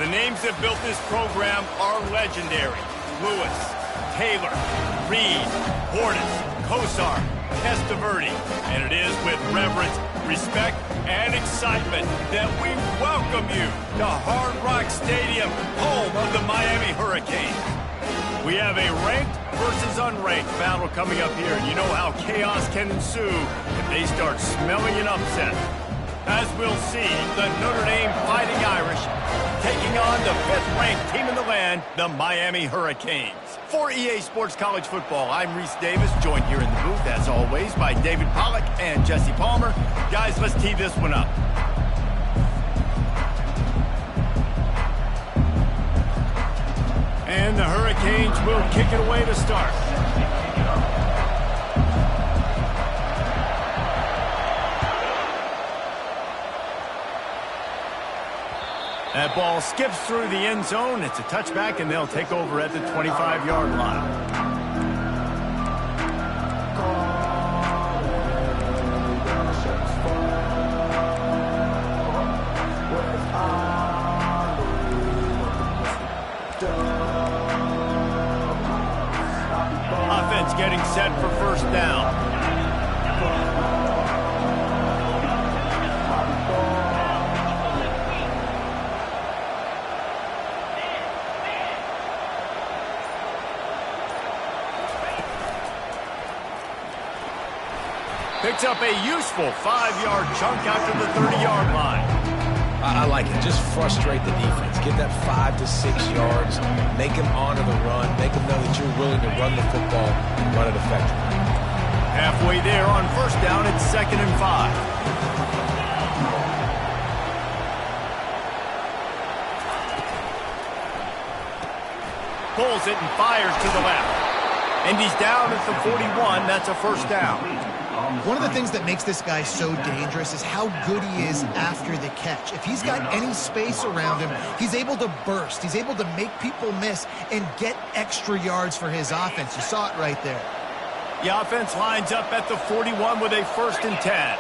The names that built this program are legendary. Lewis, Taylor, Reed, Portis, Kosar, Testaverde. And it is with reverence, respect, and excitement that we welcome you to Hard Rock Stadium, home of the Miami Hurricanes. We have a ranked versus unranked battle coming up here, and you know how chaos can ensue if they start smelling an upset. As we'll see, the Notre Dame Fighting Irish taking on the 5th-ranked team in the land, the Miami Hurricanes. For EA Sports College Football, I'm Reese Davis, joined here in the booth, as always, by David Pollack and Jesse Palmer. Guys, let's tee this one up. And the Hurricanes will kick it away to start. That ball skips through the end zone. It's a touchback, and they'll take over at the 25-yard line. Offense getting set for first down. Picks up a useful 5-yard chunk after the 30-yard line. I like it. Just frustrate the defense. Get that 5 to 6 yards. Make them honor the run. Make them know that you're willing to run the football and run it effectively. Halfway there on first down, it's 2nd and 5. Pulls it and fires to the left. And he's down at the 41. That's a first down. One of the things that makes this guy so dangerous is how good he is after the catch. If he's got any space around him, he's able to burst. He's able to make people miss and get extra yards for his offense. You saw it right there. The offense lines up at the 41 with a 1st and 10.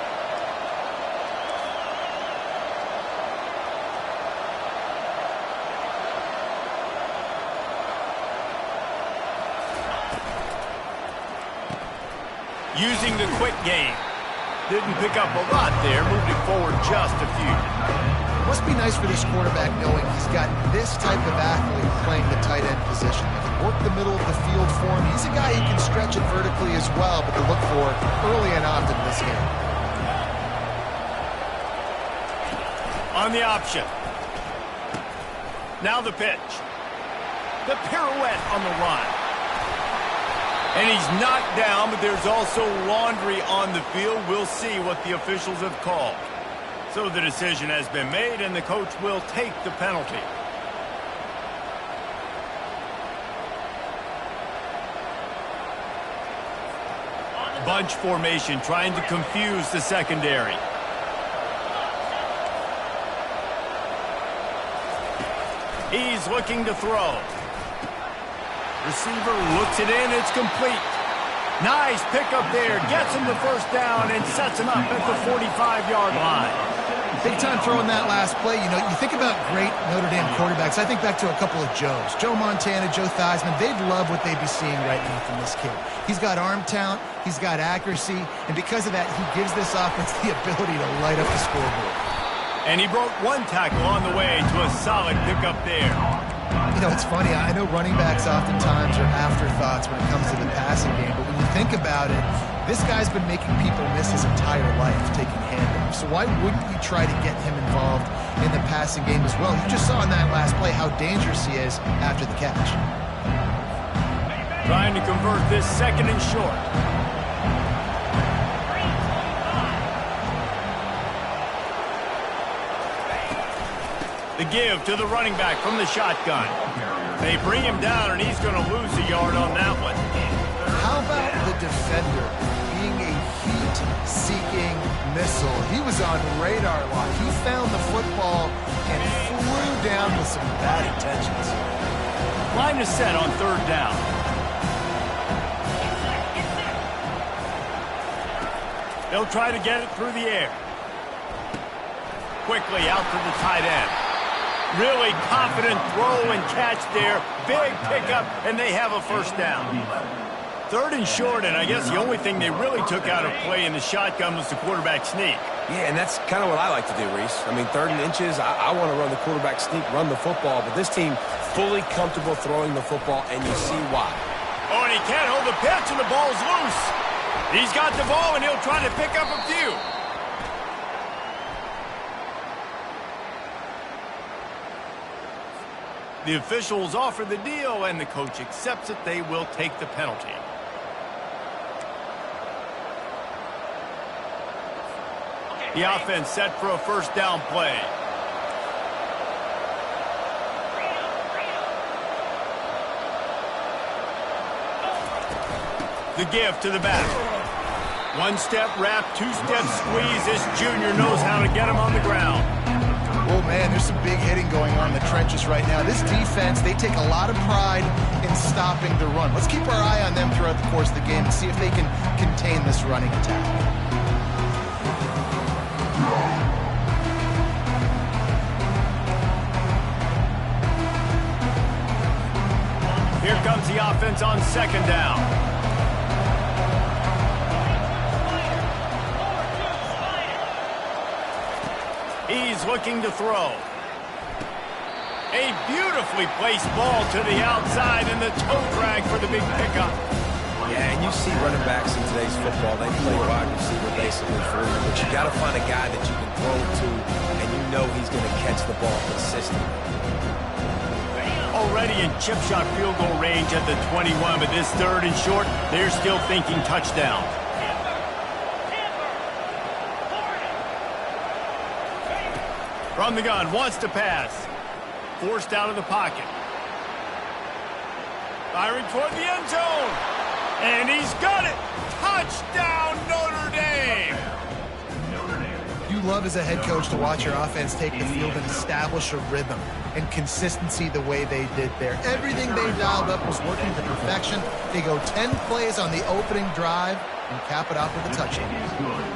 Using the quick game. Didn't pick up a lot there, moved it forward just a few. Must be nice for this quarterback knowing he's got this type of athlete playing the tight end position. He can work the middle of the field for him. He's a guy who can stretch it vertically as well, but to look for early and often in this game. On the option. Now the pitch. The pirouette on the run. And he's knocked down, but there's also laundry on the field. We'll see what the officials have called. So the decision has been made, and the coach will take the penalty. Bunch formation trying to confuse the secondary. He's looking to throw. Receiver looks it in. It's complete. Nice pickup there. Gets him the first down and sets him up at the 45-yard line. Big time throwing that last play. You know, you think about great Notre Dame quarterbacks. I think back to a couple of Joes. Joe Montana, Joe Theismann. They'd love what they'd be seeing right now from this kid. He's got arm talent. He's got accuracy. And because of that, he gives this offense the ability to light up the scoreboard. And he broke one tackle on the way to a solid pickup there. You know, it's funny. I know running backs oftentimes are afterthoughts when it comes to the passing game. But when you think about it, this guy's been making people miss his entire life taking handoffs. So why wouldn't you try to get him involved in the passing game as well? You just saw in that last play how dangerous he is after the catch. Trying to convert this 2nd and short. The give to the running back from the shotgun. They bring him down, and he's going to lose a yard on that one. How about the defender being a heat-seeking missile? He was on radar lock. He found the football and flew down with some bad intentions. Line is set on 3rd down. They'll try to get it through the air. Quickly out to the tight end. Really confident throw and catch there. Big pickup, and they have a first down. 3rd and short, and I guess the only thing they really took out of play in the shotgun was the quarterback sneak. Yeah, and that's kind of what I like to do, Reese. I mean, 3rd and inches, I want to run the quarterback sneak, run the football, but this team fully comfortable throwing the football, and you see why. Oh, and he can't hold the pitch, and the ball's loose. He's got the ball, and he'll try to pick up a few. The officials offer the deal, and the coach accepts it. They will take the penalty. The offense set for a first down play. The give to the back. 1-step wrap, 2-step squeeze. This junior knows how to get him on the ground. Oh, man, there's some big hitting going on in the trenches right now. This defense, they take a lot of pride in stopping the run. Let's keep our eye on them throughout the course of the game and see if they can contain this running attack. Here comes the offense on 2nd down. He's looking to throw. A beautifully placed ball to the outside, and the toe drag for the big pickup. Yeah, and you see running backs in today's football, they play wide receiver basically for you, but you got to find a guy that you can throw to, and you know he's going to catch the ball consistently. Already in chip shot field goal range at the 21, but this 3rd and short, they're still thinking touchdown. From the gun, wants to pass. Forced out of the pocket. Firing toward the end zone. And he's got it. Touchdown, Notre Dame. You love as a head coach to watch your offense take the field and establish a rhythm and consistency the way they did there. Everything they dialed up was working to perfection. They go 10 plays on the opening drive and cap it off with a touchdown.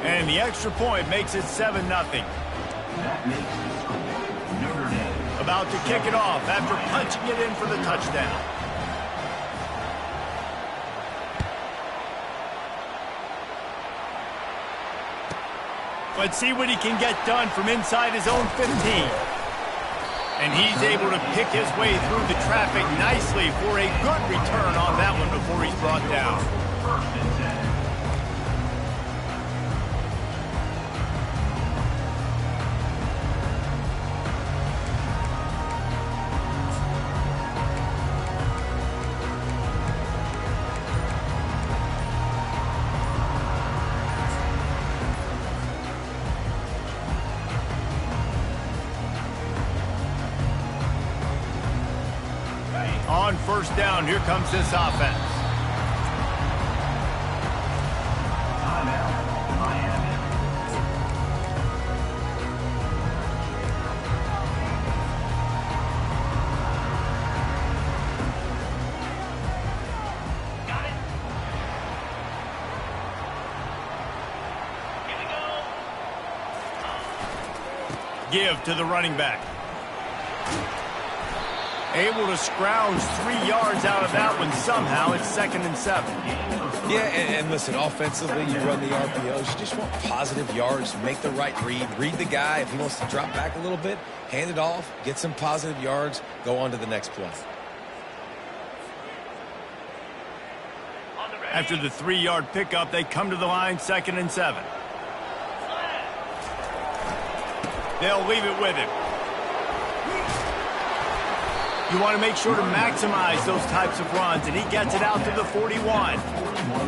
And the extra point makes it 7-0. About to kick it off after punching it in for the touchdown. Let's see what he can get done from inside his own 15. And he's able to pick his way through the traffic nicely for a good return on that one before he's brought down. On 1st down, here comes this offense. Got it. Here we go. Give to the running back. Able to scrounge 3 yards out of that one somehow. It's 2nd and 7. Yeah, and listen, offensively, you run the RPOs. You just want positive yards, make the right read the guy. If he wants to drop back a little bit, hand it off, get some positive yards, go on to the next play. After the 3-yard pickup, they come to the line, 2nd and 7. They'll leave it with him. You want to make sure to maximize those types of runs, and he gets it out to the 41.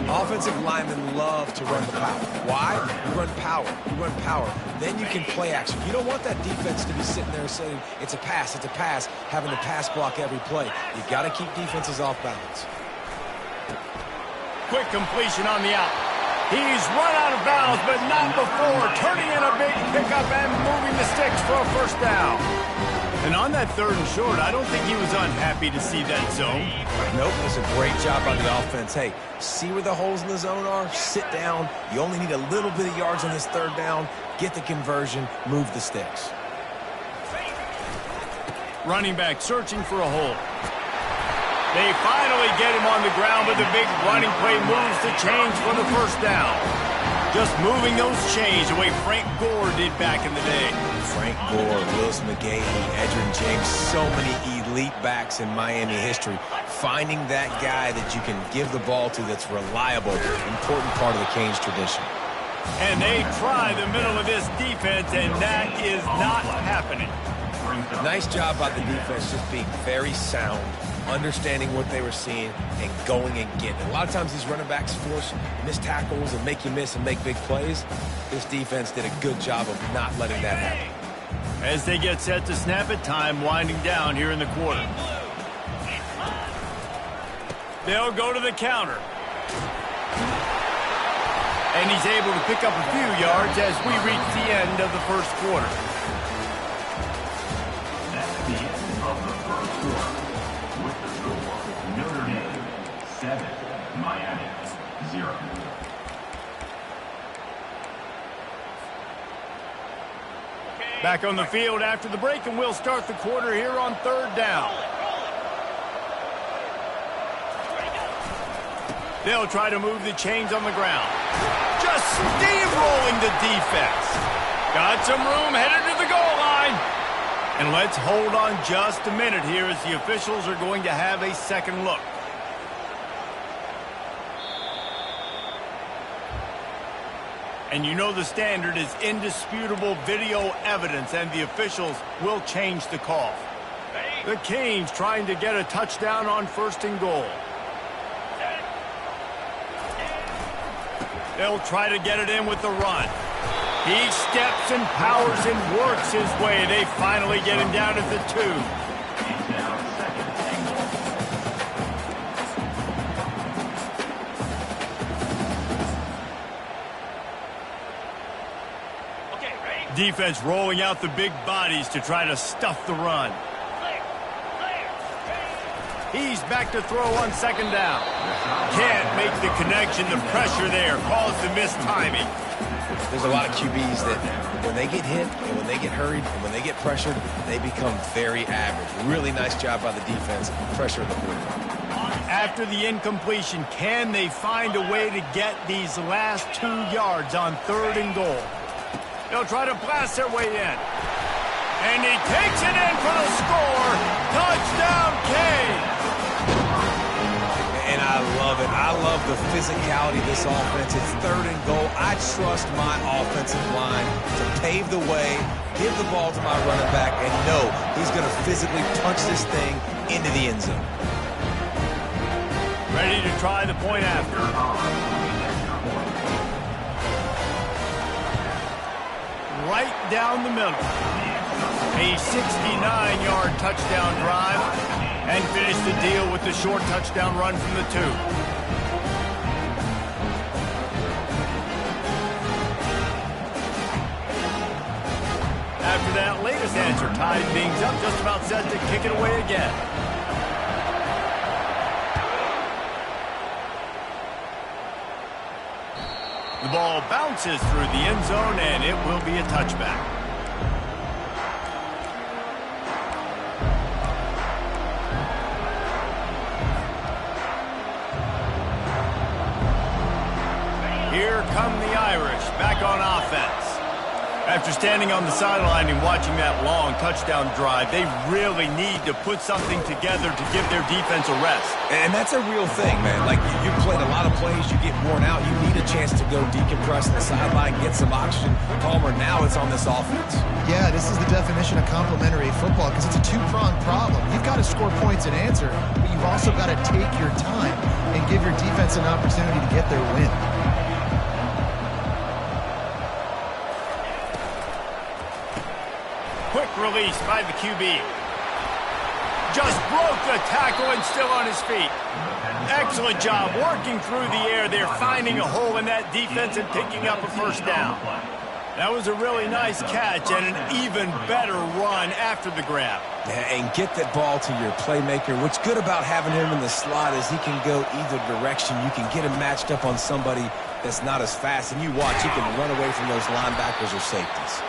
Offensive linemen love to run the power. Why? You run power. You run power. Then you can play action. You don't want that defense to be sitting there saying, it's a pass, having to pass block every play. You got to keep defenses off balance. Quick completion on the out. He's run out of bounds, but not before. Turning in a big pickup and moving the sticks for a first down. And on that 3rd and short, I don't think he was unhappy to see that zone. Nope, it was a great job by the offense. Hey, see where the holes in the zone are? Sit down. You only need a little bit of yards on this 3rd down. Get the conversion. Move the sticks. Running back searching for a hole. They finally get him on the ground, but the big running play moves the chains for the first down. Just moving those chains the way Frank Gore did back in the day. Frank Gore, Willis McGahee, Edgerrin James, so many elite backs in Miami history. Finding that guy that you can give the ball to that's reliable, important part of the Canes tradition. And they try the middle of this defense, and that is not happening. Nice job by the defense, just being very sound, understanding what they were seeing, and going and getting it. A lot of times these running backs force missed tackles and make you miss and make big plays. This defense did a good job of not letting that happen. As they get set to snap it, time winding down here in the quarter. They'll go to the counter. And he's able to pick up a few yards as we reach the end of the first quarter. That's the end of the first quarter. With the score, Notre Dame 7, Miami 0. Back on the field after the break, and we'll start the quarter here on third down. They'll try to move the chains on the ground. Just steamrolling the defense. Got some room headed to the goal line. And let's hold on just a minute here as the officials are going to have a second look. And you know the standard is indisputable video evidence, and the officials will change the call. The Canes trying to get a touchdown on first and goal. They'll try to get it in with the run. He steps and powers and works his way. They finally get him down at the 2. Defense rolling out the big bodies to try to stuff the run. He's back to throw on second down. Can't make the connection. The pressure there caused the missed timing. There's a lot of QBs that when they get hit and when they get hurried and when they get pressured, they become very average. Really nice job by the defense, pressuring the quarterback. After the incompletion, can they find a way to get these last 2 yards on third and goal? They'll try to blast their way in. And he takes it in for the score. Touchdown, Canes! And I love it. I love the physicality of this offense. It's third and goal. I trust my offensive line to pave the way, give the ball to my running back, and know he's going to physically punch this thing into the end zone. Ready to try the point after. Right down the middle. A 69-yard touchdown drive, and finish the deal with the short touchdown run from the 2. After that latest answer, tied things up, just about set to kick it away again. The ball bounces through the end zone, and it will be a touchback. Here come the Irish, back on offense. After standing on the sideline and watching that long touchdown drive, they really need to put something together to give their defense a rest. And that's a real thing, man. Like, you played a lot of plays, you get worn out, you need a chance to go decompress on the sideline, get some oxygen. Palmer, now it's on this offense. Yeah, this is the definition of complementary football because it's a two-pronged problem. You've got to score points and answer, but you've also got to take your time and give your defense an opportunity to get their win. Quick release by the QB. Just broke the tackle and still on his feet. Excellent job working through the air there, finding a hole in that defense and picking up a first down. That was a really nice catch and an even better run after the grab. Yeah, and get that ball to your playmaker. What's good about having him in the slot is he can go either direction. You can get him matched up on somebody that's not as fast, and you watch, he can run away from those linebackers or safeties.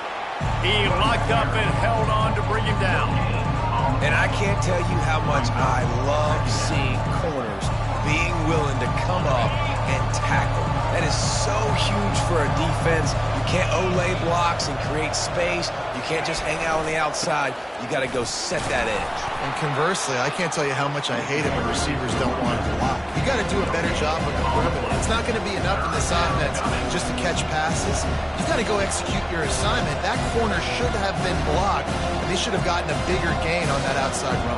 He locked up and held on to bring him down. And I can't tell you how much I love seeing corners being willing to come up and tackle. That is so huge for a defense. You can't olay blocks and create space. You can't just hang out on the outside. You got to go set that edge. And conversely, I can't tell you how much I hate it when receivers don't want to block. You got to do a better job with the perimeter. It's not going to be enough in this offense just to catch passes. You got to go execute your assignment. That corner should have been blocked, and they should have gotten a bigger gain on that outside run.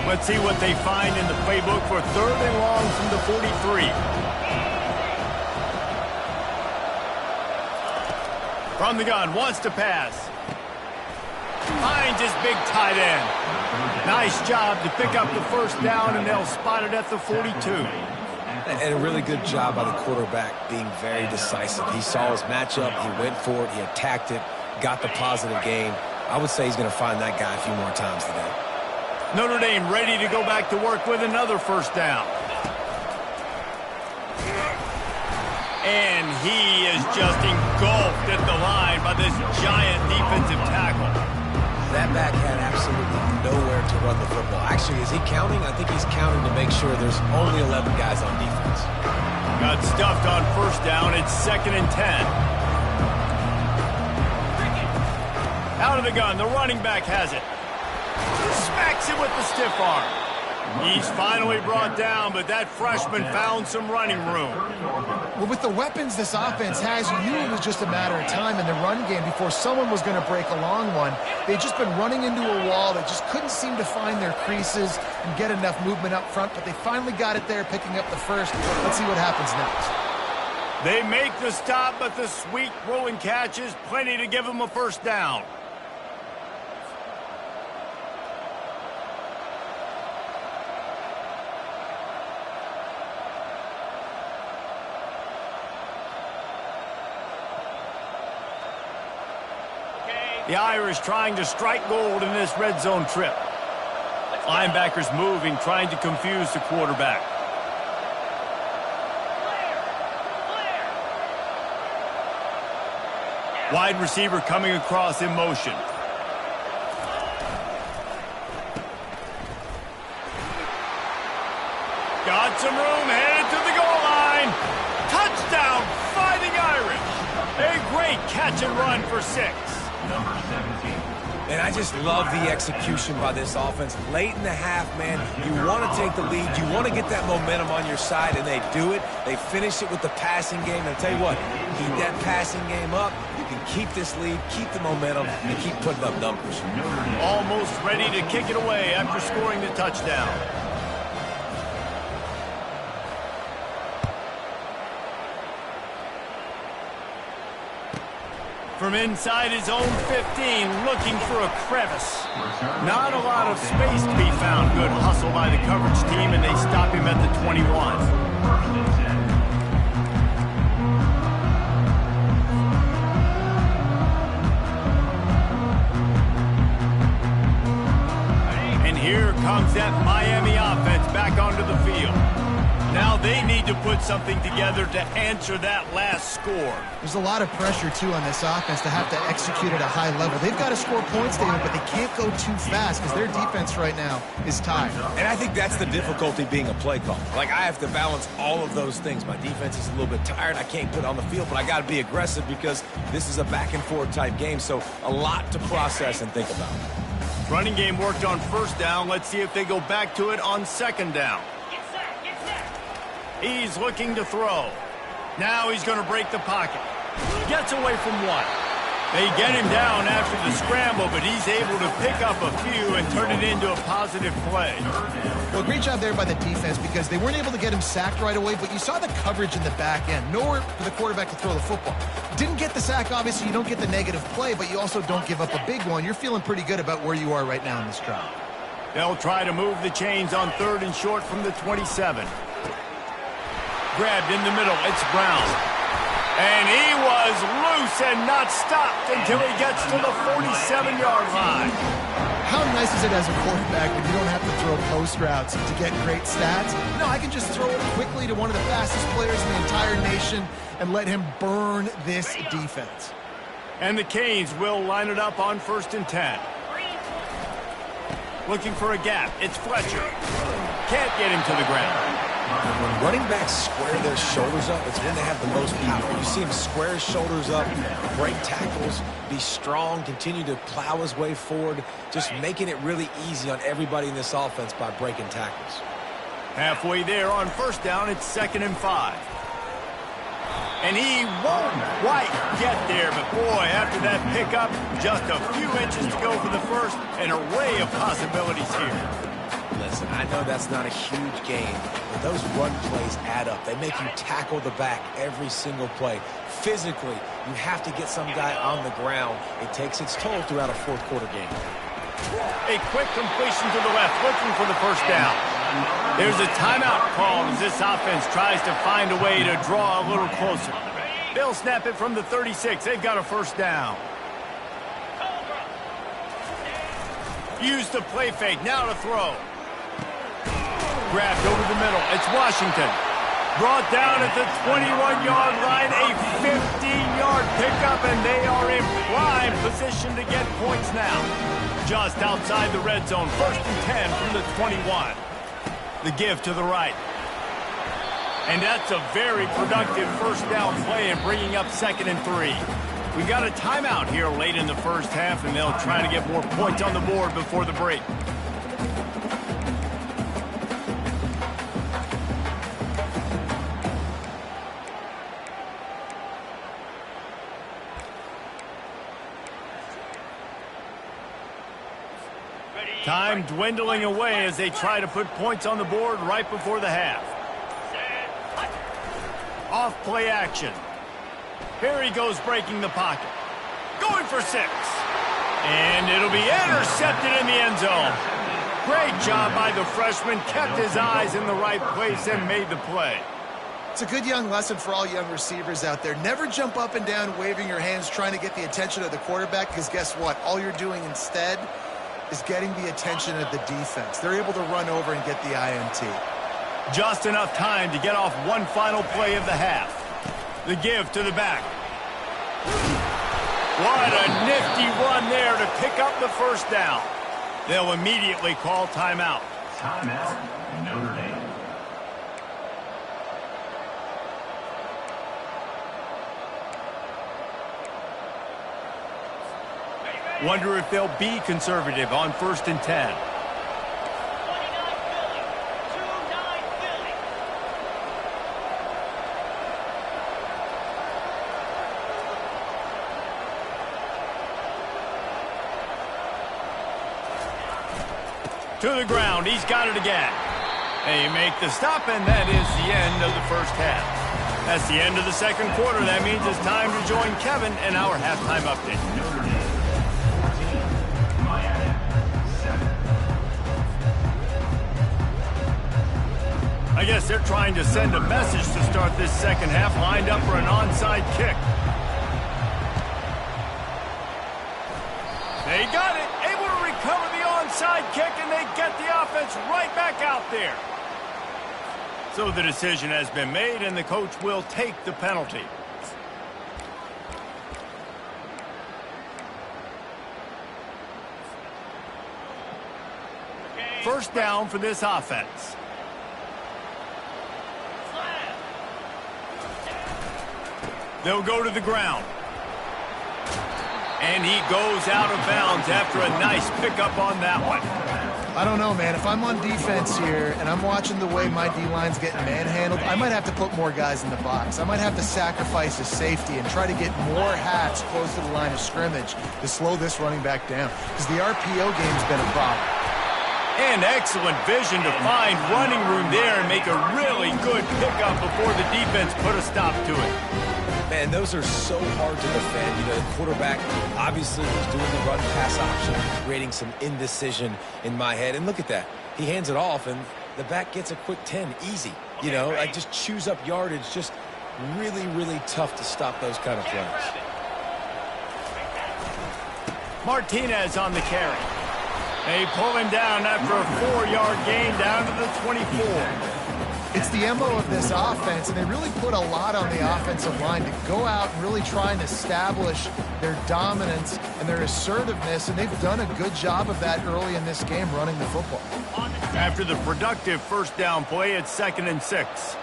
Let's see what they find in the playbook for 3rd and long from the 43. From the gun, wants to pass. Finds his big tight end. Nice job to pick up the first down, and they'll spot it at the 42. And a really good job by the quarterback being very decisive. He saw his matchup, he went for it, he attacked it, got the positive gain. I would say he's going to find that guy a few more times today. Notre Dame ready to go back to work with another first down. And he is just engulfed at the line by this giant defensive tackle. That back had absolutely nowhere to run the football. Actually, is he counting? I think he's counting to make sure there's only 11 guys on defense. Got stuffed on first down. It's 2nd and 10. Out of the gun. The running back has it. Smacks him with the stiff arm. He's finally brought down, but that freshman found some running room. Well, with the weapons this offense has, you knew it was just a matter of time in the run game before someone was going to break a long one. They'd just been running into a wall. They just couldn't seem to find their creases and get enough movement up front, but they finally got it there, picking up the first. Let's see what happens next. They make the stop, but the sweet throw and catch is plenty to give them a first down. The Irish trying to strike gold in this red zone trip. Linebackers moving, trying to confuse the quarterback. Wide receiver coming across in motion. Got some room, headed to the goal line. Touchdown, Fighting Irish. A great catch and run for 6. Number 17. And I just love the execution by this offense. Late in the half, man, you want to take the lead. You want to get that momentum on your side, and they do it. They finish it with the passing game. And I'll tell you what, keep that passing game up. You can keep this lead, keep the momentum, and keep putting up numbers. Almost ready to kick it away after scoring the touchdown. From inside his own 15, looking for a crevice. Not a lot of space to be found. Good hustle by the coverage team, and they stop him at the 21. And here comes that Miami offense back onto the field. Now they need to put something together to answer that last score. There's a lot of pressure, too, on this offense to have to execute at a high level. They've got to score points, David, but they can't go too fast because their defense right now is tired. And I think that's the difficulty being a play call. Like, I have to balance all of those things. My defense is a little bit tired. I can't put it on the field, but I got to be aggressive because this is a back-and-forth type game, so a lot to process and think about. Running game worked on first down. Let's see if they go back to it on second down. He's looking to throw. Now he's going to break the pocket. Gets away from one. They get him down after the scramble, but he's able to pick up a few and turn it into a positive play. Well, great job there by the defense because they weren't able to get him sacked right away, but you saw the coverage in the back end. Nowhere for the quarterback to throw the football. Didn't get the sack, obviously. You don't get the negative play, but you also don't give up a big one. You're feeling pretty good about where you are right now in this drive. They'll try to move the chains on 3rd and short from the 27. Grabbed in the middle. It's Brown. And he was loose and not stopped until he gets to the 47-yard line. How nice is it as a quarterback when you don't have to throw post routes to get great stats? No, I can just throw it quickly to one of the fastest players in the entire nation and let him burn this defense. And the Canes will line it up on 1st and 10. Looking for a gap. It's Fletcher. Can't get him to the ground. When running backs square their shoulders up, it's when they have the most power. You see him square his shoulders up, break tackles, be strong, continue to plow his way forward, just making it really easy on everybody in this offense by breaking tackles. Halfway there on 1st down, it's 2nd and 5. And he won't quite get there, but boy, after that pickup, just a few inches to go for the first, an array of possibilities here. Listen, I know that's not a huge gain, but those run plays add up. They make you tackle the back every single play. Physically, you have to get some guy on the ground. It takes its toll throughout a fourth quarter game. A quick completion to the left, looking for the 1st down. There's a timeout called as this offense tries to find a way to draw a little closer. They'll snap it from the 36. They've got a 1st down. Use the play fake. Now to throw. Grabbed over the middle. It's Washington. Brought down at the 21-yard line. A 15-yard pickup, and they are in prime position to get points now. Just outside the red zone. 1st and 10 from the 21. The give to the right. And that's a very productive 1st down play and bringing up 2nd and 3. We got a timeout here late in the 1st half, and they'll try to get more points on the board before the break. Time dwindling away as they try to put points on the board right before the half. Off play action. Here he goes breaking the pocket. Going for 6. And it'll be intercepted in the end zone. Great job by the freshman. Kept his eyes in the right place and made the play. It's a good young lesson for all young receivers out there. Never jump up and down waving your hands trying to get the attention of the quarterback, because guess what? All you're doing instead is getting the attention of the defense. They're able to run over and get the INT. Just enough time to get off one final play of the half. The give to the back. What a nifty run there to pick up the 1st down. They'll immediately call timeout. Timeout, Notre Dame. Wonder if they'll be conservative on 1st and 10. To the ground. He's got it again. They make the stop, and that is the end of the 1st half. That's the end of the 2nd quarter. That means it's time to join Kevin in our halftime update. Notre Dame 14, Miami 7. I guess they're trying to send a message to start this 2nd half, lined up for an onside kick. They got it, able to recover the onside kick, and they get the offense right back out there. So the decision has been made, and the coach will take the penalty. First down for this offense. They'll go to the ground. And he goes out of bounds after a nice pickup on that one. I don't know, man. If I'm on defense here and I'm watching the way my D-line's getting manhandled, I might have to put more guys in the box. I might have to sacrifice a safety and try to get more hats close to the line of scrimmage to slow this running back down, because the RPO game's been a problem. And excellent vision to find running room there and make a really good pickup before the defense put a stop to it. Man, those are so hard to defend. You know, the quarterback obviously was doing the run-pass option, creating some indecision in my head. And look at that. He hands it off, and the back gets a quick 10, easy. You know, like just chews up yardage, just really, really tough to stop those kind of plays. Martinez on the carry. They pull him down after a 4-yard gain down to the 24. It's the MO of this offense, and they really put a lot on the offensive line to go out and really try and establish their dominance and their assertiveness, and they've done a good job of that early in this game running the football. After the productive first down play, it's 2nd and 6.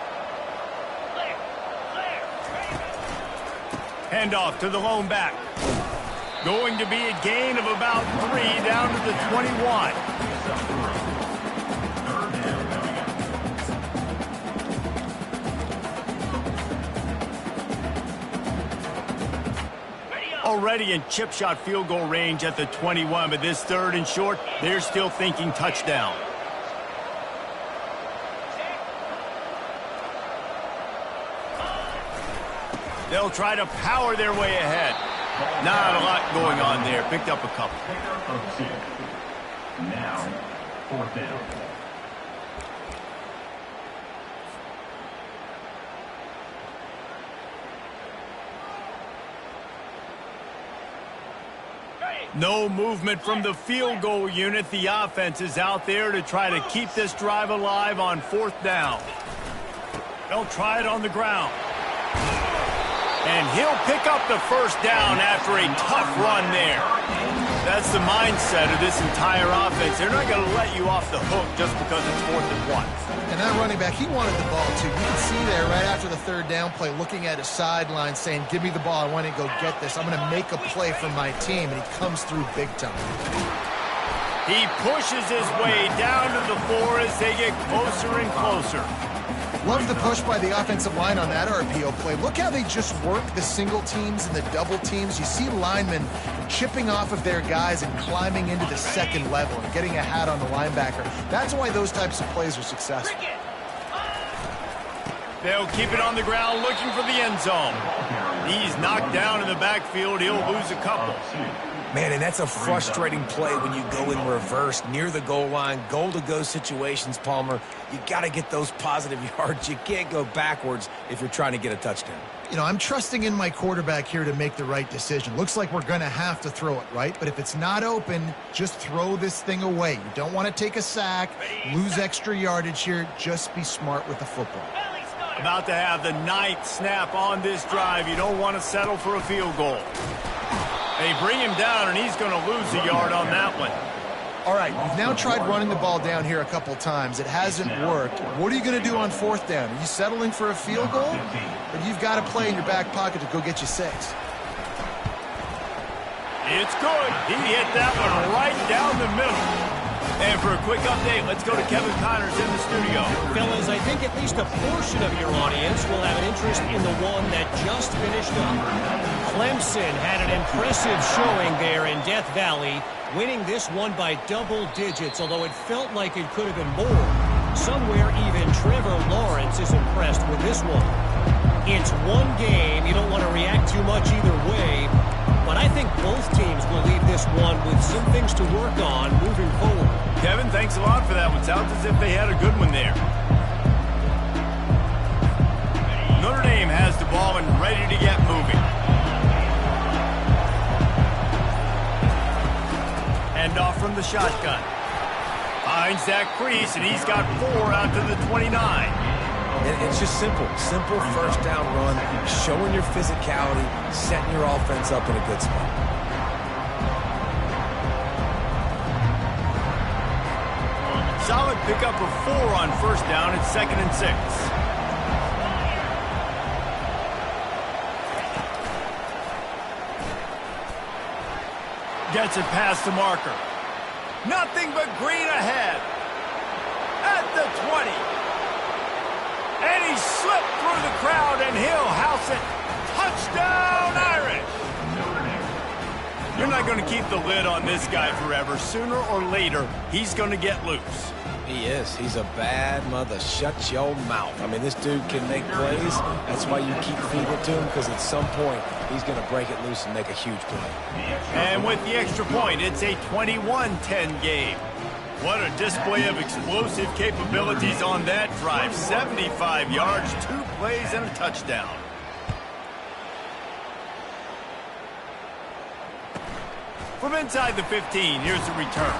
Handoff to the lone back. Going to be a gain of about 3 down to the 21. Already in chip shot field goal range at the 21, but this 3rd and short, they're still thinking touchdown. They'll try to power their way ahead. Not a lot going on there. Picked up a couple. Pickup of 6. Now, 4th down. No movement from the field goal unit. The offense is out there to try to keep this drive alive on 4th down. They'll try it on the ground. And he'll pick up the first down after a tough run there. That's the mindset of this entire offense. They're not going to let you off the hook just because it's 4th and 1. And that running back, he wanted the ball too. You can see there right after the 3rd down play, looking at his sideline saying, give me the ball, I want to go get this. I'm going to make a play for my team, and he comes through big time. He pushes his way down to the 4 as they get closer and closer. Love the push by the offensive line on that RPO play. Look how they just work the single teams and the double teams. You see linemen chipping off of their guys and climbing into the 2nd level and getting a hat on the linebacker. That's why those types of plays are successful. They'll keep it on the ground looking for the end zone. He's knocked down in the backfield. He'll lose a couple. Man, and that's a frustrating play when you go in reverse near the goal line, goal-to-go situations, Palmer. You got to get those positive yards. You can't go backwards if you're trying to get a touchdown. You know, I'm trusting in my quarterback here to make the right decision. Looks like we're going to have to throw it, right? But if it's not open, just throw this thing away. You don't want to take a sack, lose extra yardage here. Just be smart with the football. About to have the 9th snap on this drive. You don't want to settle for a field goal. They bring him down, and he's going to lose a yard on that one. All right, you've now tried running the ball down here a couple times. It hasn't worked. What are you going to do on 4th down? Are you settling for a field goal? Or you've got a play in your back pocket to go get you 6? It's good. He hit that one right down the middle. And for a quick update, let's go to Kevin Connors in the studio. Fellas, I think at least a portion of your audience will have an interest in the one that just finished up. Clemson had an impressive showing there in Death Valley, winning this one by double digits, although it felt like it could have been more. Somewhere even Trevor Lawrence is impressed with this one. It's one game. You don't want to react too much either way, but I think both teams will leave this one with some things to work on moving forward. Kevin, thanks a lot for that one. Sounds as if they had a good one there. Notre Dame has the ball and ready to get moving. Handoff from the shotgun. Finds that crease, and he's got 4 out to the 29. It's just simple first down run, showing your physicality, setting your offense up in a good spot. Solid pickup of 4 on first down. It's 2nd and 6. Gets it past the marker. Nothing but green ahead. At the 20. And he slipped through the crowd, and he'll house it. Touchdown, Irish! You're not going to keep the lid on this guy forever. Sooner or later, he's going to get loose. He is. He's a bad mother. Shut your mouth. I mean, this dude can make plays. That's why you keep feeding it to him, because at some point, he's going to break it loose and make a huge play. And with the extra point, it's a 21-10 game. What a display of explosive capabilities on that drive. 75 yards, 2 plays, and a touchdown. From inside the 15, here's the return.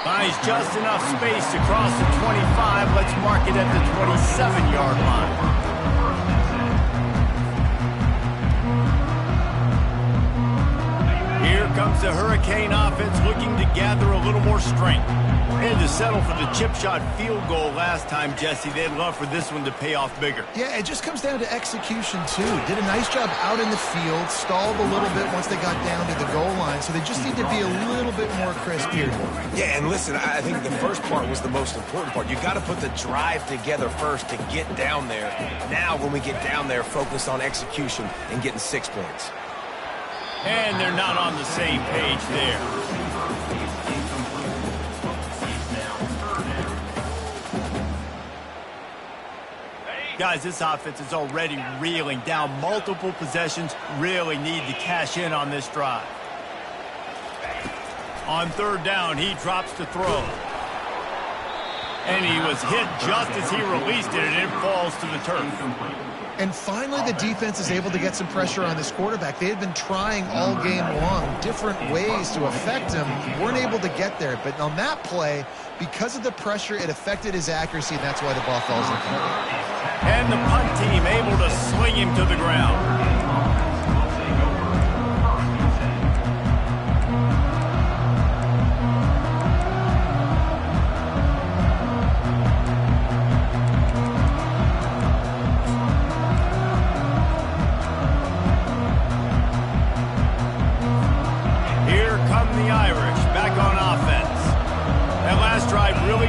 Finds just enough space to cross the 25. Let's mark it at the 27-yard line. Here comes the Hurricane offense looking to gather a little more strength. They had to settle for the chip shot field goal last time, Jesse. They'd love for this one to pay off bigger. Yeah, it just comes down to execution, too. Did a nice job out in the field, stalled a little bit once they got down to the goal line, so they just need to be a little bit more crisp here. Yeah, and listen, I think the first part was the most important part. You got to put the drive together first to get down there. Now, when we get down there, focus on execution and getting 6 points. And they're not on the same page there. Guys, this offense is already reeling down multiple possessions. Really need to cash in on this drive. On third down, he drops to throw. And he was hit just as he released it, and it falls to the turf. And finally, the defense is able to get some pressure on this quarterback. They had been trying all game long different ways to affect him. Weren't able to get there. But on that play, because of the pressure, it affected his accuracy, and that's why the ball falls incomplete. And the punt team able to sling him to the ground.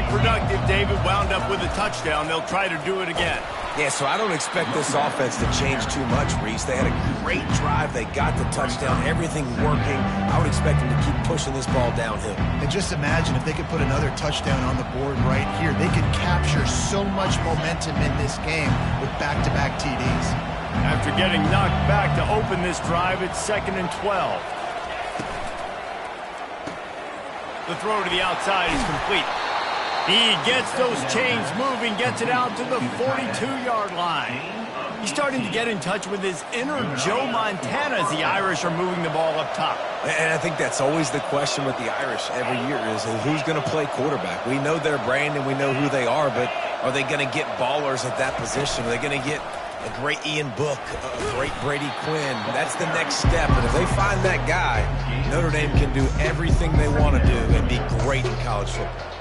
Productive. David wound up with a touchdown. They'll try to do it again. Yeah, so I don't expect this offense to change too much, Reese. They had a great drive. They got the touchdown. Everything working. I would expect them to keep pushing this ball downhill. And just imagine if they could put another touchdown on the board right here. They could capture so much momentum in this game with back-to-back TDs. After getting knocked back to open this drive, it's 2nd and 12. The throw to the outside is complete. He gets those chains moving, gets it out to the 42-yard line. He's starting to get in touch with his inner Joe Montana as the Irish are moving the ball up top. And I think that's always the question with the Irish every year is who's going to play quarterback. We know their brand and we know who they are, but are they going to get ballers at that position? Are they going to get a great Ian Book, a great Brady Quinn? That's the next step. And if they find that guy, Notre Dame can do everything they want to do and be great in college football.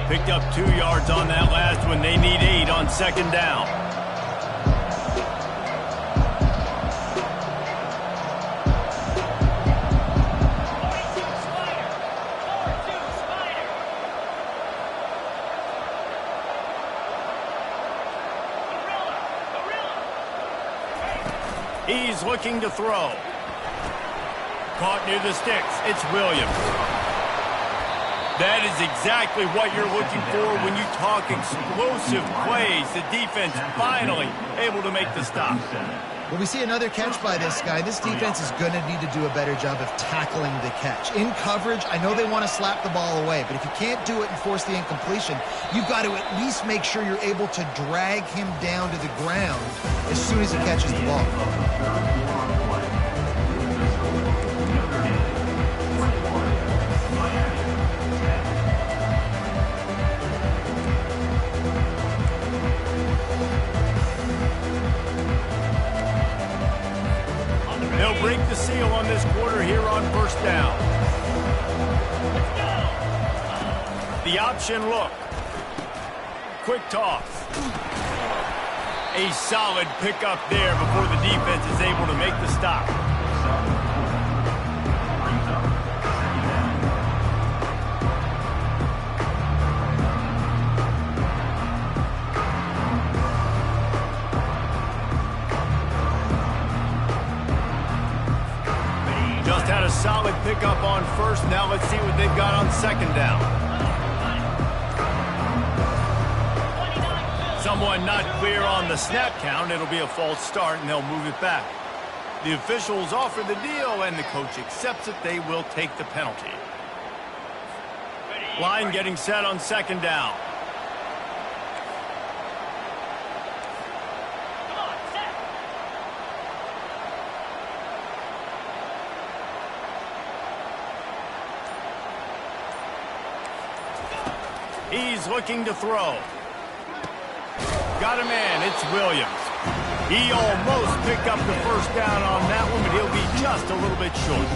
Picked up 2 yards on that last one. They need 8 on 2nd down. He's looking to throw. Caught near the sticks. It's Williams. That is exactly what you're looking for when you talk explosive plays. The defense finally able to make the stop. Well, we see another catch by this guy. This defense is going to need to do a better job of tackling the catch. In coverage, I know they want to slap the ball away, but if you can't do it and force the incompletion, you've got to at least make sure you're able to drag him down to the ground as soon as he catches the ball. They'll break the seal on this quarter here on 1st down. The option look. Quick toss. A solid pickup there before the defense is able to make the stop. Had a solid pickup on 1st. Now let's see what they've got on 2nd down. Someone not clear on the snap count. It'll be a false start, and they'll move it back. The officials offer the deal, and the coach accepts it. They will take the penalty. Line getting set on 2nd down. He's looking to throw. Got a man. It's Williams. He almost picked up the first down on that one, but he'll be just a little bit short.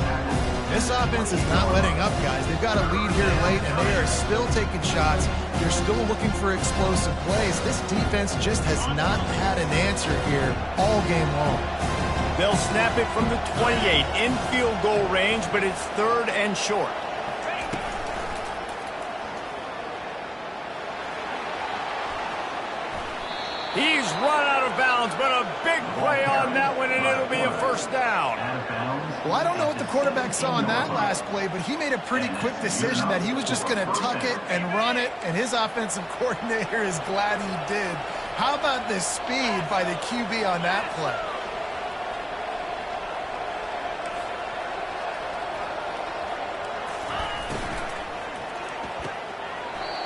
This offense is not letting up, guys. They've got a lead here late, and they are still taking shots. They're still looking for explosive plays. This defense just has not had an answer here all game long. They'll snap it from the 28 in field goal range, but it's 3rd and short. He's run out of bounds, but a big play on that one, and it'll be a first down. Well, I don't know what the quarterback saw in that last play, but he made a pretty quick decision that he was just going to tuck it and run it, and his offensive coordinator is glad he did. How about the speed by the QB on that play?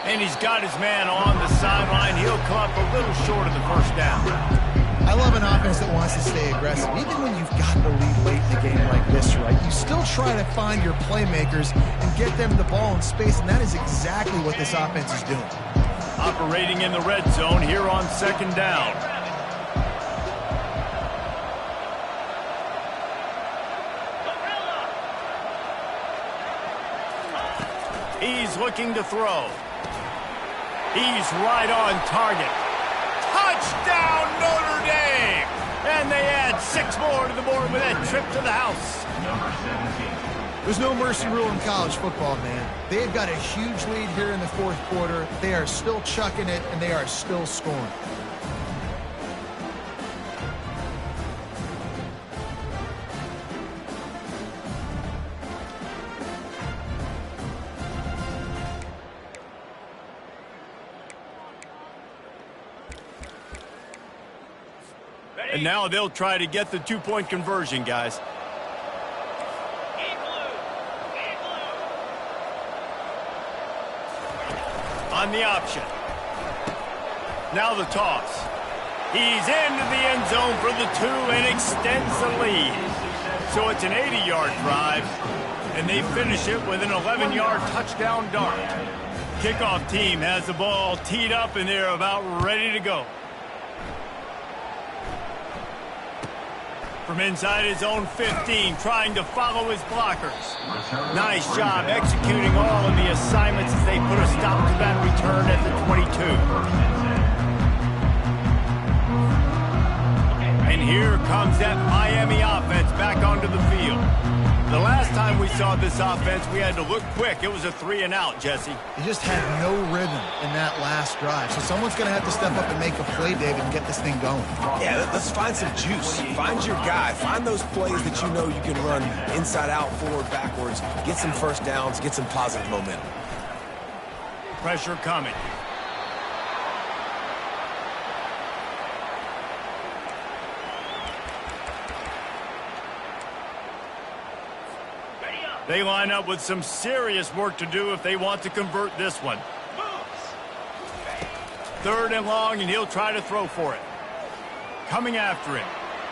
And he's got his man on the sideline. He'll come up a little short of the first down. I love an offense that wants to stay aggressive. Even when you've got the lead late in the game like this, right, you still try to find your playmakers and get them the ball in space, and that is exactly what this offense is doing. Operating in the red zone here on 2nd down. He's looking to throw. He's right on target. Touchdown, Notre Dame! And they add 6 more to the board with that trip to the house. There's no mercy rule in college football, man. They've got a huge lead here in the 4th quarter. They are still chucking it, and they are still scoring. And now they'll try to get the 2-point conversion, guys. On the option. Now the toss. He's into the end zone for the 2 and extends the lead. So it's an 80-yard drive, and they finish it with an 11-yard touchdown dart. Kickoff team has the ball teed up, and they're about ready to go. From inside his own 15, trying to follow his blockers. Nice job executing all of the assignments as they put a stop to that return at the 22. And here comes that Miami offense back onto the field. The last time we saw this offense, we had to look quick. It was a 3-and-out, Jesse. He just had no rhythm in that last drive. So someone's going to have to step up and make a play, David, and get this thing going. Yeah, let's find some juice. Find your guy. Find those plays that you know you can run inside out, forward, backwards. Get some first downs. Get some positive momentum. Pressure coming. They line up with some serious work to do if they want to convert this one. 3rd and long, and he'll try to throw for it. Coming after him.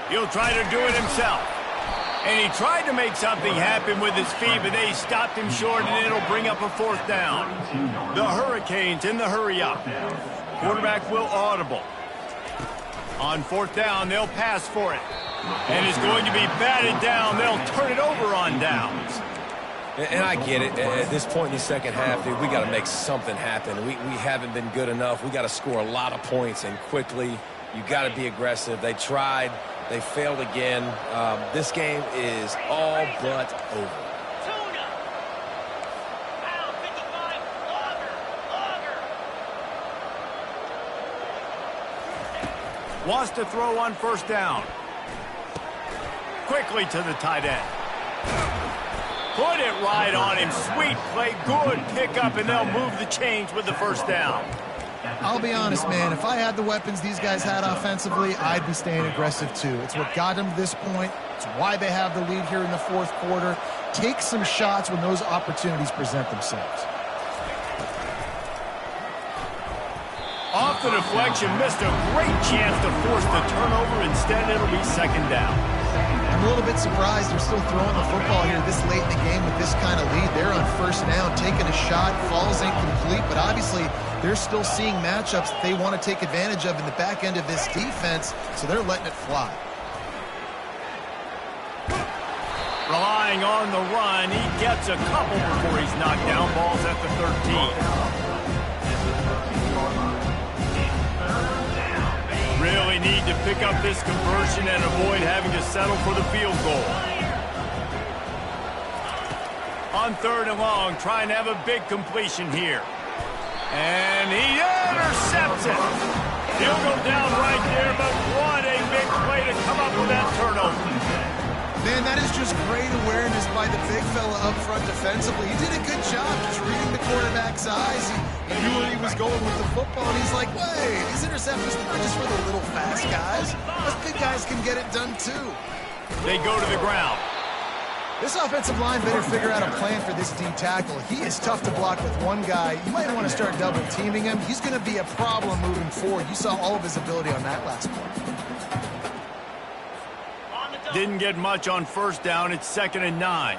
He'll try to do it himself. And he tried to make something happen with his feet, but they stopped him short, and it'll bring up a 4th down. The Hurricanes in the hurry-up. Quarterback will audible. On 4th down, they'll pass for it. And it's going to be batted down. They'll turn it over on downs. And I get it. At this point in the second half, dude, we got to make something happen. We haven't been good enough. We got to score a lot of points and quickly. You got to be aggressive. They tried. They failed again. This game is all but over. Wants to throw on 1st down. Quickly to the tight end. Put it right on him. Sweet play. Good pickup, and they'll move the chains with the 1st down. I'll be honest, man. If I had the weapons these guys had offensively, I'd be staying aggressive too. It's what got them to this point. It's why they have the lead here in the 4th quarter. Take some shots when those opportunities present themselves. Off the deflection, missed a great chance to force the turnover. Instead, it'll be 2nd down. I'm a little bit bit surprised they're still throwing the football here this late in the game with this kind of lead. They're on first down, taking a shot, falls incomplete, but obviously they're still seeing matchups that they want to take advantage of in the back end of this defense, so they're letting it fly. Relying on the run, he gets a couple before he's knocked down. Balls at the 13. Really need to pick up this conversion and avoid having to settle for the field goal. On 3rd and long, trying to have a big completion here. And he intercepts it. He'll go down right there, but what a big play to come up with that turnover. Man, that is just great awareness by the big fella up front defensively. He did a good job just reading the quarterback's eyes. He knew where he was going with the football, and he's like, wait, these interceptions are not just for the little fast guys. Us big guys can get it done, too. They go to the ground. This offensive line better figure out a plan for this D tackle. He is tough to block with one guy. You might want to start double teaming him. He's going to be a problem moving forward. You saw all of his ability on that last play. Didn't get much on first down. It's 2nd and 9.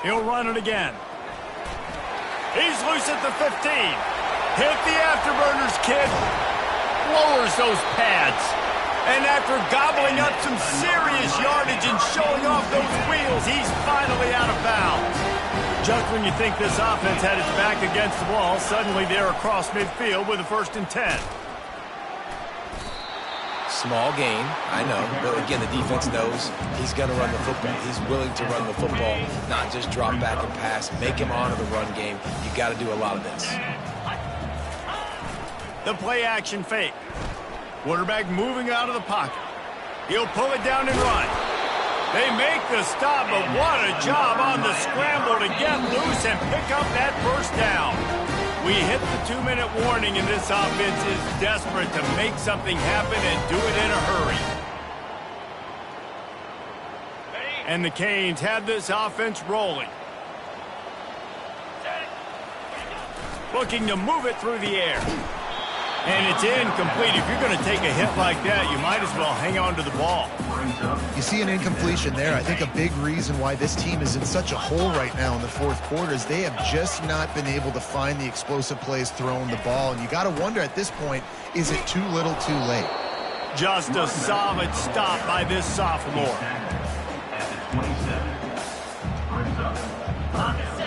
He'll run it again. He's loose at the 15. Hit the afterburners, kid. Lowers those pads. And after gobbling up some serious yardage and showing off those wheels, he's finally out of bounds. Just when you think this offense had its back against the wall, suddenly they're across midfield with a 1st and 10. Small gain, I know, but again, the defense knows he's going to run the football. He's willing to run the football, not just drop back and pass, make him honor the run game. You got to do a lot of this. The play action fake. Quarterback moving out of the pocket. He'll pull it down and run. They make the stop, but what a job on the scramble to get loose and pick up that 1st down. We hit the 2-minute warning, and this offense is desperate to make something happen and do it in a hurry. And the Canes have this offense rolling. Looking to move it through the air. And it's incomplete. If you're going to take a hit like that, you might as well hang on to the ball. You see an incompletion there. I think a big reason why this team is in such a hole right now in the 4th quarter is they have just not been able to find the explosive plays throwing the ball. And you got to wonder at this point, is it too little too late? Just a solid stop by this sophomore.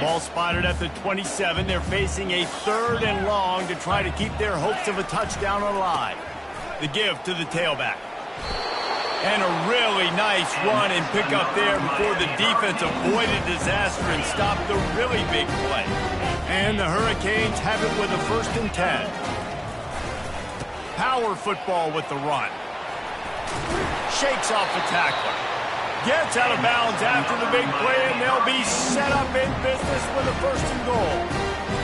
Ball spotted at the 27. They're facing a 3rd and long to try to keep their hopes of a touchdown alive. The give to the tailback. And a really nice run and pick up there before the defense avoided disaster and stopped the really big play. And the Hurricanes have it with a 1st and 10. Power football with the run. Shakes off the tackler. Gets out of bounds after the big play, and they'll be set up in business with a 1st and goal.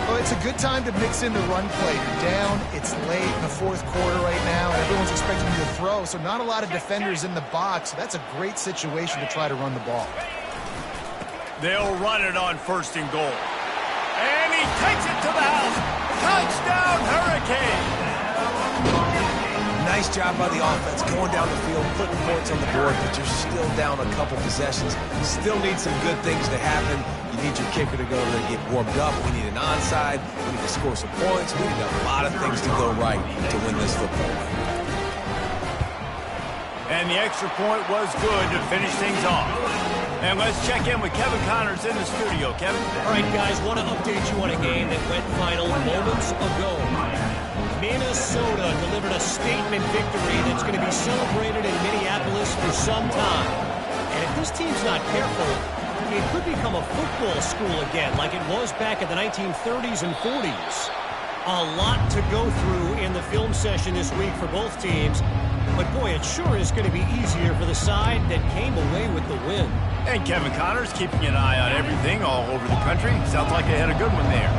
Well, it's a good time to mix in the run play. You're down, it's late in the 4th quarter right now, and everyone's expecting you to throw, so not a lot of defenders in the box. So that's a great situation to try to run the ball. They'll run it on 1st and goal. And he takes it to the house. Touchdown, Hurricane! Nice job by the offense going down the field, putting points on the board, but you're still down a couple possessions. You still need some good things to happen. You need your kicker to go over there and get warmed up. We need an onside. We need to score some points. We need a lot of things to go right to win this football game. And the extra point was good to finish things off. And let's check in with Kevin Connors in the studio. Kevin? All right, guys, want to update you on a game that went final moments ago. Minnesota delivered a statement victory that's going to be celebrated in Minneapolis for some time. And if this team's not careful, it could become a football school again like it was back in the 1930s and 40s. A lot to go through in the film session this week for both teams. But, boy, it sure is going to be easier for the side that came away with the win. And Kevin Connors keeping an eye on everything all over the country. Sounds like they had a good one there.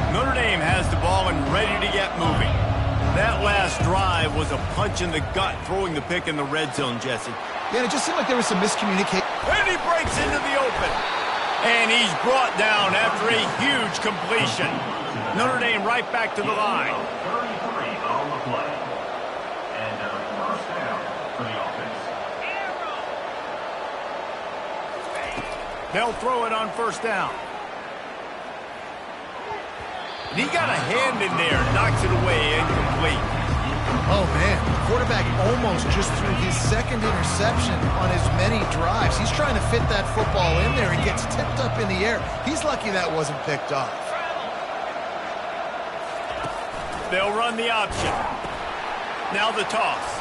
Notre Dame has the ball and ready to get moving. That last drive was a punch in the gut, throwing the pick in the red zone, Jesse. Yeah, it just seemed like there was some miscommunication. And he breaks into the open. And he's brought down after a huge completion. Notre Dame right back to the line. 33 on the play. And They'll throw it on first down. And he got a hand in there, knocks it away, incomplete. Oh, man, the quarterback almost just threw his second interception on as many drives. He's trying to fit that football in there. It gets tipped up in the air. He's lucky that wasn't picked off. They'll run the option. Now the toss.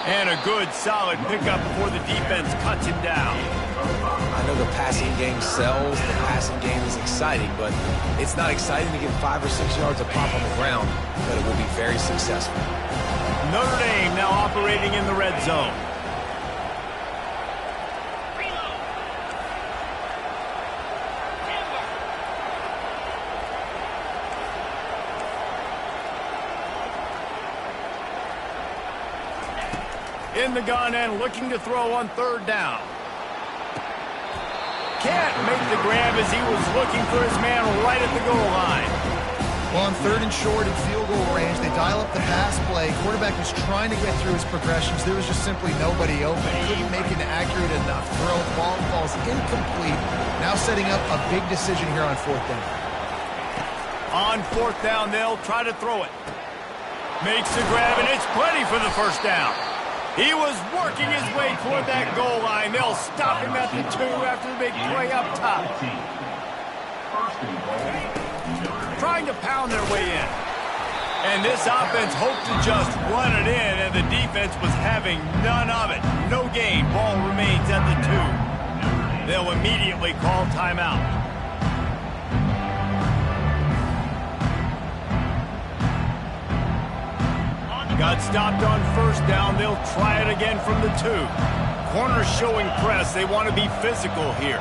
And a good, solid pickup before the defense cuts him down. I know the passing game sells, the passing game is exciting, but it's not exciting to get 5 or 6 yards a pop on the ground, but it will be very successful. Notre Dame now operating in the red zone. In the gun and looking to throw on third down. Can't make the grab as he was looking for his man right at the goal line. Well, on third and short and field goal range, they dial up the pass play. Quarterback was trying to get through his progressions. There was just simply nobody open. Couldn't make an accurate enough throw. Ball falls incomplete. Now setting up a big decision here on fourth down. On fourth down, they'll try to throw it. Makes the grab, and it's plenty for the first down. He was working his way toward that goal line. They'll stop him at the 2 after the big play up top. Trying to pound their way in. And this offense hoped to just run it in, and the defense was having none of it. No gain. Ball remains at the 2. They'll immediately call timeout. Got stopped on first down. They'll try it again from the 2. Corners showing press. They want to be physical here.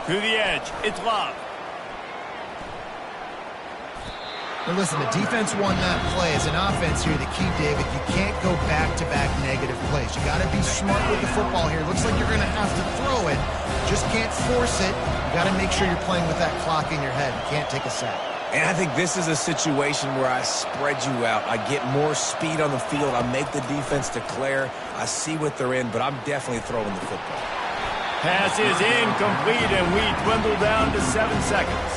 To the edge. It's Love. Well, listen, the defense won that play. As an offense here, the key, David, you can't go back-to-back negative plays. You got to be smart with the football here. Looks like you're going to have to throw it. Just can't force it. You got to make sure you're playing with that clock in your head. You can't take a sack. And I think this is a situation where I spread you out. I get more speed on the field. I make the defense declare. I see what they're in, but I'm definitely throwing the football. Pass is incomplete, and we dwindle down to 7 seconds.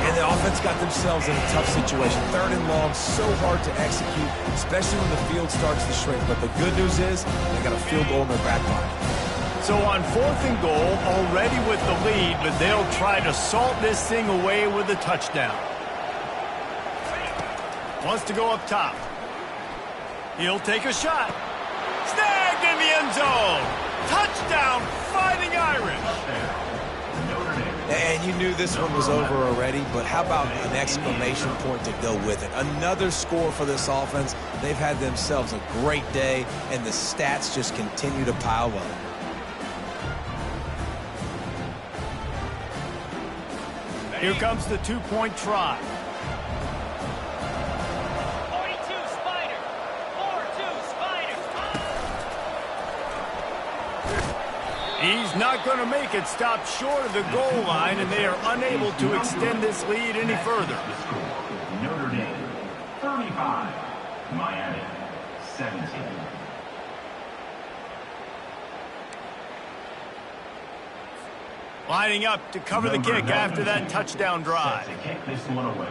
And the offense got themselves in a tough situation. Third and long, so hard to execute, especially when the field starts to shrink. But the good news is they got a field goal in their back pocket. So on fourth and goal, already with the lead, but they'll try to salt this thing away with a touchdown. Wants to go up top. He'll take a shot. Snagged in the end zone. Touchdown, Fighting Irish. And you knew this one was over already, but how about an exclamation point to go with it? Another score for this offense. They've had themselves a great day, and the stats just continue to pile up. Here comes the 2-point try. 42 Spider. 4-2 Spider. He's not going to make it. Stop short of the goal line, and they are unable to extend this lead any further. Notre Dame 35, Miami 17. Lining up to cover the kick after that touchdown drive. To kick this one away.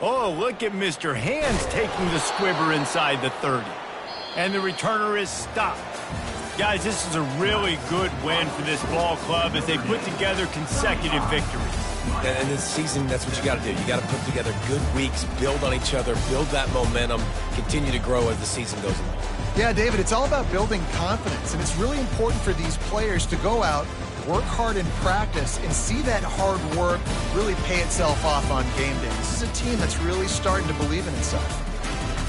Oh, look at Mr. Hands taking the squibber inside the 30. And the returner is stopped. Guys, this is a really good win for this ball club as they put together consecutive victories. And this season, that's what you got to do. You got to put together good weeks, build on each other, build that momentum, continue to grow as the season goes along. Yeah, David, it's all about building confidence, and it's really important for these players to go out, work hard in practice, and see that hard work really pay itself off on game day. This is a team that's really starting to believe in itself.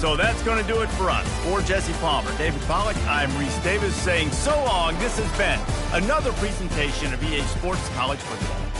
So that's going to do it for us. For Jesse Palmer, David Pollack, I'm Reese Davis saying so long. This has been another presentation of EA Sports College Football.